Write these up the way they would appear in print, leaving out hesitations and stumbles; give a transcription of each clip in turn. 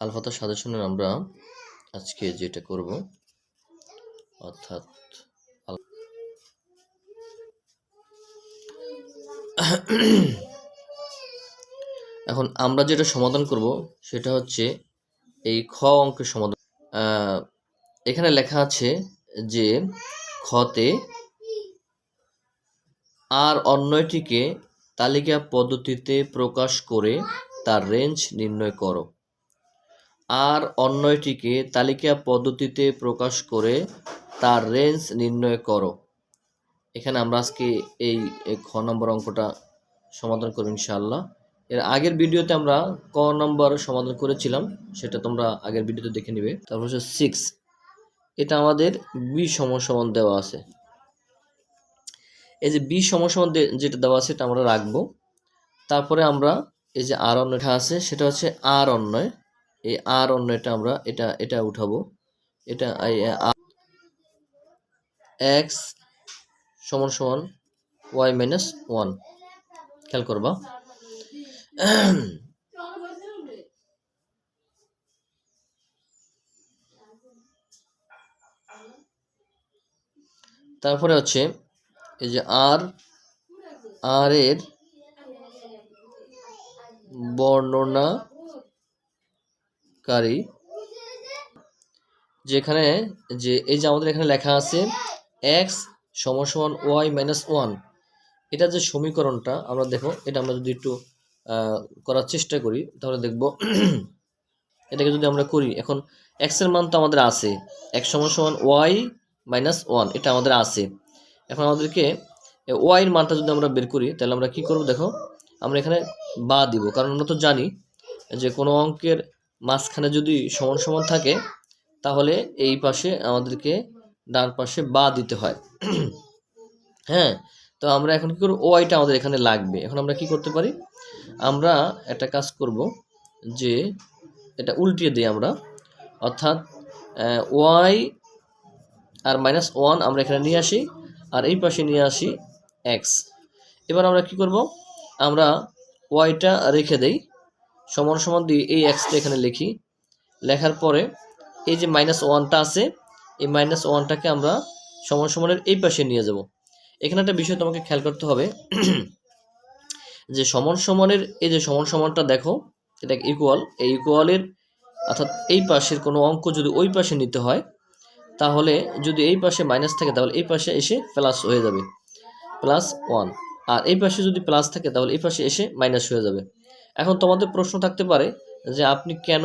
আলফাতা সাজেশনের আমরা আজকে যেটা করব অর্থাৎ এখন আমরা যেটা সমাধান করব সেটা হচ্ছে এই খ অঙ্কের সমাধান। এখানে লেখা আছে যে খতে আর অন্যটিকে তালিকা পদ্ধতিতে প্রকাশ করে তার রেঞ্জ নির্ণয় করো। আর অন্যটিকে তালিকা পদ্ধতিতে প্রকাশ করে তার রেঞ্জ নির্ণয় করো। এখানে আমরা আজকে এই খ নম্বর অঙ্কটা সমাধান করব ইনশাআল্লাহ। এর আগের ভিডিওতে আমরা ক নম্বর সমাধান করেছিলাম, সেটা তোমরা আগের ভিডিওতে দেখে নিবে। তারপর হচ্ছে 6, এটা আমাদের বি সমান দেওয়া আছে। এই যে বি সমান যেটা দেওয়া আছে এটা আমরা রাখবো। তারপরে আমরা এই যে আর অন্যটা আছে সেটা হচ্ছে আর অন্যয়, এই আর অন্যটা আমরা এটা উঠাবো। এটা এক্স সমান ওয়াই মাইনাস 1, খেয়াল করবা। তারপরে হচ্ছে এই যে আর এর বর্ণনাকারী, যেখানে যে এই যে আমাদের এখানে লেখা আছে এক্স সমান ওয়াই মাইনাস 1, এটা যে সমীকরণটা আমরা দেখো, এটা আমরা যদি একটু করার চেষ্টা করি তাহলে দেখব এটাকে যদি আমরা করি, এখন এক্স এর মান তো আমাদের আছে, এক্স সমান ওয়াই মাইনাস 1, এটা আমাদের আছে। এখন আমাদেরকে ওয়াই এর মানটা যদি আমরা বের করি তাহলে আমরা কি করব দেখো, আমরা এখানে বা দিব, কারণ আমরা তো জানি যে কোনো অঙ্কের মাঝখানে যদি সমান থাকে তাহলে এই পাশে আমাদেরকে ডান পাশে বা দিতে হয়। হ্যাঁ, তো আমরা এখন কি করব, ওয়াইটা আমাদের এখানে লাগবে। এখন আমরা কি করতে পারি, আমরা একটা কাজ করব যে এটা উল্টিয়ে দিই আমরা, অর্থাৎ ওয়াই আর মাইনাস 1 আমরা এখানে নিয়ে আসি আর এই পাশে নিয়ে আসি এক্স। এবার আমরা কি করব, আমরা ওয়াইটা রেখে দেই, সমান দিয়ে এই এক্সটা এখানে লিখি। লেখার পরে এই যে মাইনাস 1টা আছে, এই মাইনাস 1টাকে আমরা সমানের এই পাশে নিয়ে যাব। এখানে একটা বিষয় তোমাকে খেয়াল করতে হবে যে সমানের এই যে সমানটা দেখো, এটা ইকুয়াল, এই ইকুয়ালের অর্থাৎ এই পাশের কোনো অঙ্ক যদি ওই পাশে নিতে হয় তাহলে যদি এই পাশে মাইনাস থাকে তাহলে এই পাশে এসে প্লাস হয়ে যাবে, +1, আর এই পাশে যদি প্লাস থাকে তাহলে এই পাশে এসে মাইনাস হয়ে যাবে। এখন তোমাদের প্রশ্ন থাকতে পারে যে আপনি কেন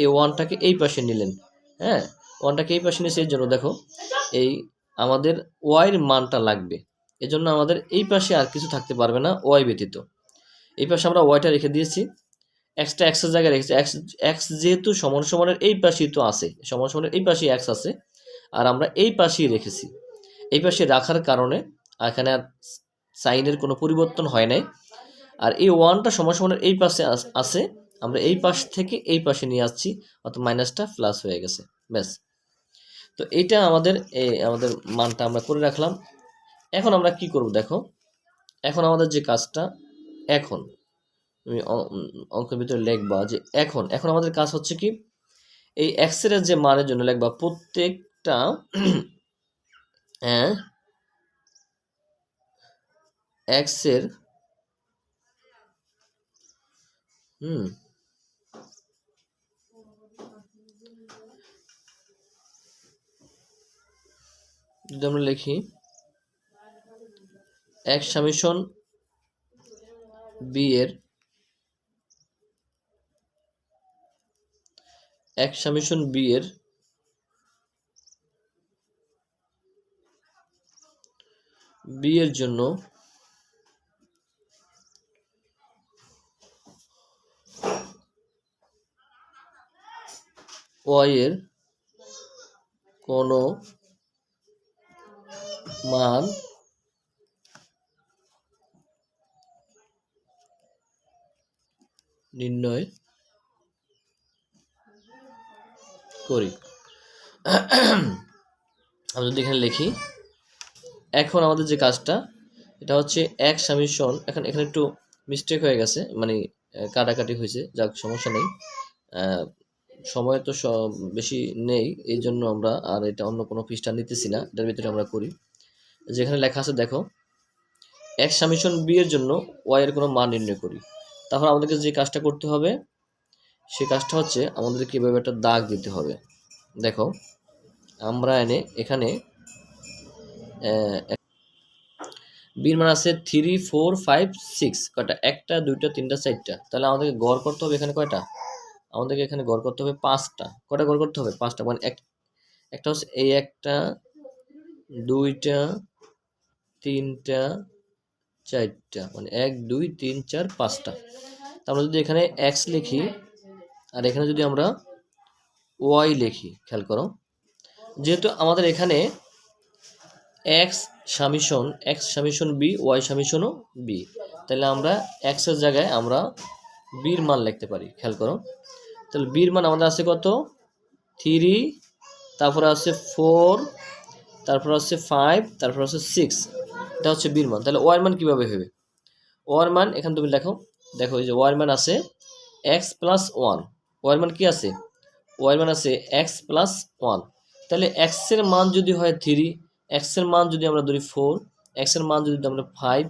এই 1টাকে এই পাশে নিলেন। হ্যাঁ, 1টাকে এই পাশে নিয়েছে এর জন্য দেখো এই আমাদের ওয়াইয়ের মানটা লাগবে, এজন্য আমাদের এই পাশে আর কিছু থাকতে পারবে না ওয়াই ব্যতীত। এই পাশে আমরা ওয়াইটা রেখে দিয়েছি, এক্সটা এক্সের জায়গায় রেখেছি, এক্স যেহেতু সমানের এই পাশেই তো আছে, সমানের এই পাশেই এক্স আছে, আর আমরা এই পাশেই রেখেছি। এই পাশে রাখার কারণে এখানে আর সাইনের কোনো পরিবর্তন হয় নাই, আর এই 1টা সমানের এই পাশে আছে, আমরা এই পাশ থেকে এই পাশে নিয়ে আসছি, অর্থাৎ মাইনাসটা প্লাস হয়ে গেছে, ব্যাস। তো এইটা আমাদের আমাদের মানটা আমরা করে রাখলাম। এখন আমরা কি করব দেখো, এখন আমাদের যে কাজটা, এখন তুমি অঙ্কের ভিতরে লিখবা যে এখন আমাদের কাজ হচ্ছে কি, এই এক্স এর যে মানের জন্য লিখবা প্রত্যেকটা এক্স এর যদি আমরা লিখি এক্স সামেশন বি এর বি এর জন্য ওয়াই এর কোনো মান নির্ণয় করি। আমরা যদি এখানে লিখি, এখন আমাদের যে কাজটা এটা হচ্ছে এক্স সামেশন, এখানে একটু মিস্টেক হয়ে গেছে, মানে কাটাকাটি হয়েছে, যাক সমস্যা নেই, সময় তো বেশি নেই, এই জন্য আমরা আর এটা অন্য কোনো পৃষ্ঠা নিতেছি না, এটার ভিতরে আমরা করি। যেখানে লেখা আছে দেখো x সামেশন b এর জন্য y এর কোনো মান নির্ণয় করি। তারপর আমাদেরকে যে কাজটা করতে হবে সেই কাজটা হচ্ছে আমাদেরকে এভাবে একটা দাগ দিতে হবে। দেখো আমরা এখানে বির মান আছে 3 4 5 6, কয়টা? একটা, দুইটা, তিনটা, চারটা। তাহলে আমাদেরকে গড় করতে হবে এখানে কয়টা? আমাদেরকে এখানে গড় করতে হবে 5টা। কয়টা গড় করতে হবে? 5টা। মানে একটা হচ্ছে এই একটা, দুইটা, তিনটা, চারটা, মানে 1 2 3 4 5টা। আমরা যদি এখানে x লিখি আর এখানে যদি আমরা y লিখি, খেয়াল করো, যেহেতু আমাদের এখানে x summation b, y সামেশনও b, তাহলে আমরা x এর জায়গায় আমরা b এর মান লিখতে পারি। খেয়াল করো, তাহলে b এর মান আমাদের আছে কত? 3, তারপরে আছে 4, তারপর আছে 5, তারপর আছে 6। এটা হচ্ছে b এর মান। তাহলে y এর মান কিভাবে হবে? y এর মান এখানে তুমি দেখো এই যে y এর মান আছে x প্লাস 1। y এর মান কি আছে? y এর মান আছে x প্লাস 1। তাহলে x এর মান যদি হয় 3, x এর মান যদি আমরা ধরি 4, x এর মান যদি আমরা 5,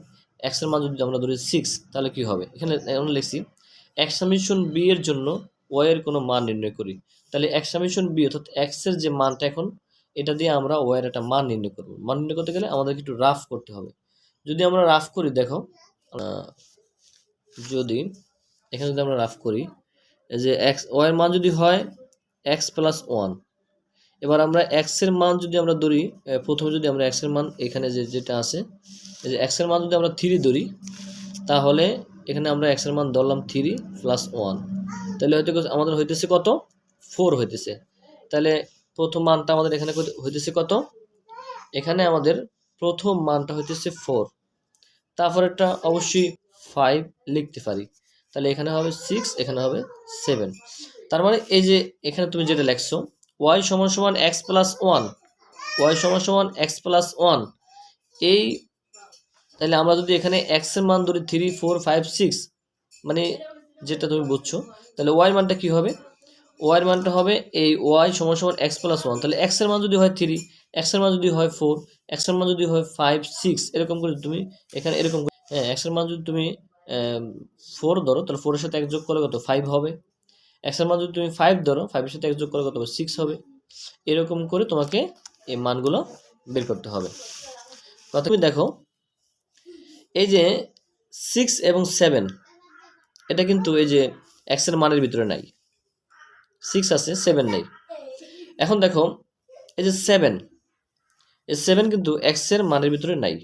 x এর মান যদি আমরা ধরি 6, তাহলে কি হবে? এখানে আমরা লিখছি x সামেশন b এর জন্য y এর কোনো মান নির্ণয় করি। তাহলে x সামেশন b অর্থাৎ x এর যে মানটা, এখন এটা দিয়ে আমরা y এর একটা মান নির্ণয় করব। মান নির্ণয় করতে গেলে আমাদেরকে একটু রাফ করতে হবে। যদি আমরা রাফ করি, দেখো যদি এখানে যদি আমরা রাফ করি, যে y এর মান যদি হয় x প্লাস 1, এবার আমরা x এর মান যদি আমরা ধরি, প্রথমে যদি আমরা x এর মান এখানে যেটা আছে, এই যে x এর মান যদি আমরা 3 ধরি, তাহলে এখানে আমরা x এর মান ধরলাম 3 প্লাস 1, তাহলে হয়তো আমাদের হইতেছে কত? 4 হইতেছে। তাহলে প্রথম মানটা আমাদের এখানে হইতেছে কত? এখানে আমাদের প্রথম মানটা হইতেছে 4, তারপর একটা অবশ্যই 5 লিখতে পারি। তাহলে এখানে হবে 6, এখানে হবে 7। তার মানে এই যে এখানে তুমি যেটা লেখছো y সমান সমান x প্লাস 1, y সমান সমান x প্লাস 1, এই তাহলে আমরা যদি এখানে x এর মান ধরি 3 4 5 6, মানে যেটা তুমি বুঝছো, তাহলে y এর মানটা কি হবে? y এর মানটা হবে এই y সমান সমান x প্লাস 1। তাহলে x এর মান যদি হয় 3, x এর মান যদি হয় 4, x এর মান যদি হয় 5 6, এরকম করে তুমি এখানে এরকম, হ্যাঁ, x এর মান যদি তুমি 4 ধরো, তাহলে 4 এর সাথে 1 যোগ করলে কত? 5 হবে। x এর মান যদি তুমি 5 ধরো, 5 এর সাথে 1 যোগ করলে কত হবে? 6 হবে। এরকম করে তোমাকে এই মানগুলো বের করতে হবে। কথা তুমি দেখো, এই যে 6 এবং 7, এটা কিন্তু এই যে x এর মানের ভিতরে নাই। 6 আছে, 7 নেই। এখন দেখো এই যে 7, এই 7 কিন্তু x এর মানের ভিতরে নাই।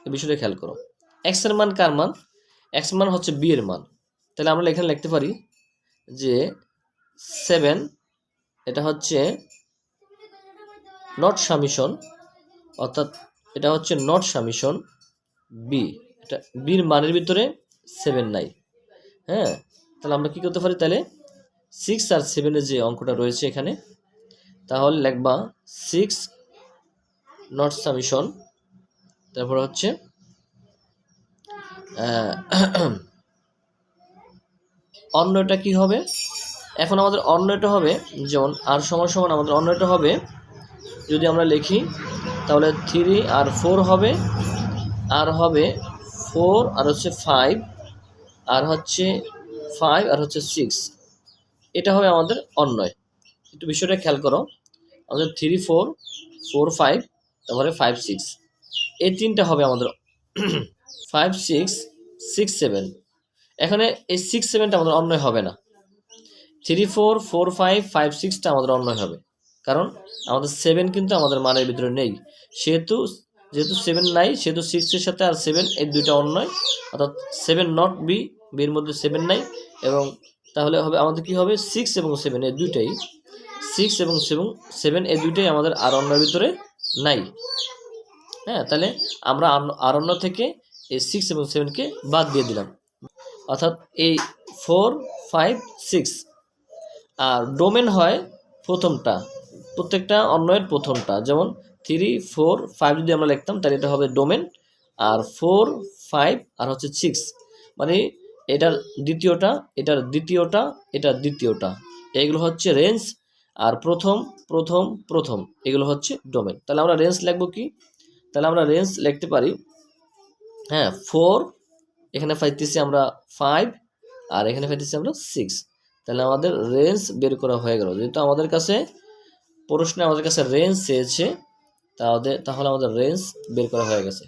এই বিষয়টা খেয়াল করো। x এর মান কার মান? x মান হচ্ছে b এর মান। তাহলে আমরা এখানে লিখতে পারি যে 7 এটা হচ্ছে নট সামেশন, অর্থাৎ এটা হচ্ছে নট সামেশন b। এটা b এর মানের ভিতরে 7 নাই। হ্যাঁ, তাহলে আমরা কি করতে পারি? তাহলে 6 আর 7 এর যে অঙ্কটা রয়েছে এখানে, তাহলে লিখবা 6 নট সামেশন, তারপর হচ্ছে অন্যটা কি হবে? এখন আমাদের অন্যটা হবে যেমন আর সমান সমান, আমাদের অন্যটা হবে যদি আমরা লিখি, তাহলে 3 আর 4 হবে, আর হবে 4 আর হচ্ছে 5, আর হচ্ছে 5 আর হচ্ছে 6। এটা হবে আমাদের অন্যয়। একটু বিষয়টা খেয়াল করো, আমাদের 3 4 4 5, তারপরে 5 6, এই তিনটা হবে আমাদের 5 6 6 7। এখানে এই 6 7টা আমাদের অন্যয় হবে না। 3 4 4 5 5 6টা আমাদের অন্যয় হবে, কারণ আমাদের 7 কিন্তু আমাদের মানের ভিতরে নেই। যেহেতু 7 নাই, সেহেতু 6 এর সাথে আর 7 এই দুইটা অন্যয়, অর্থাৎ 7 নট বি, বির মধ্যে 7 নাই। এবং তাহলে হবে আমাদের কি হবে? 6 এবং 7 এই দুইটাই, 6 এবং 7 এই দুইটাই আমাদের আর অন্যের ভিতরে নাই। হ্যাঁ, তাহলে আমরা আর অন্য থেকে এই 6 এবং 7কে বাদ দিয়ে দিলাম, অর্থাৎ এই 4 5 6। আর ডোমেন হয় প্রথমটা, প্রত্যেকটা অন্যয়ের প্রথমটা, যেমন 3 4 5 যদি আমরা লিখতাম তাহলে এটা হবে ডোমেন, আর 4 5 আর হচ্ছে 6 মানে এটার দ্বিতীয়টা, এটার দ্বিতীয়টা, এটার দ্বিতীয়টা, এগুলো হচ্ছে রেঞ্জ, আর প্রথম প্রথম প্রথম এগুলো হচ্ছে ডোমেন। তাহলে আমরা রেঞ্জ লিখবো কি? তাহলে আমরা রেঞ্জ লিখতে পারি, হ্যাঁ 4, এখানে পাইতেছি আমরা 5, আর এখানে পাইতেছি আমরা 6। তাহলে আমাদের রেঞ্জ বের করা হয়ে গেল। যেহেতু আমাদের কাছে প্রশ্নে আমাদের কাছে রেঞ্জ চেয়েছে, তাহলে আমাদের রেঞ্জ বের করা হয়ে গেছে।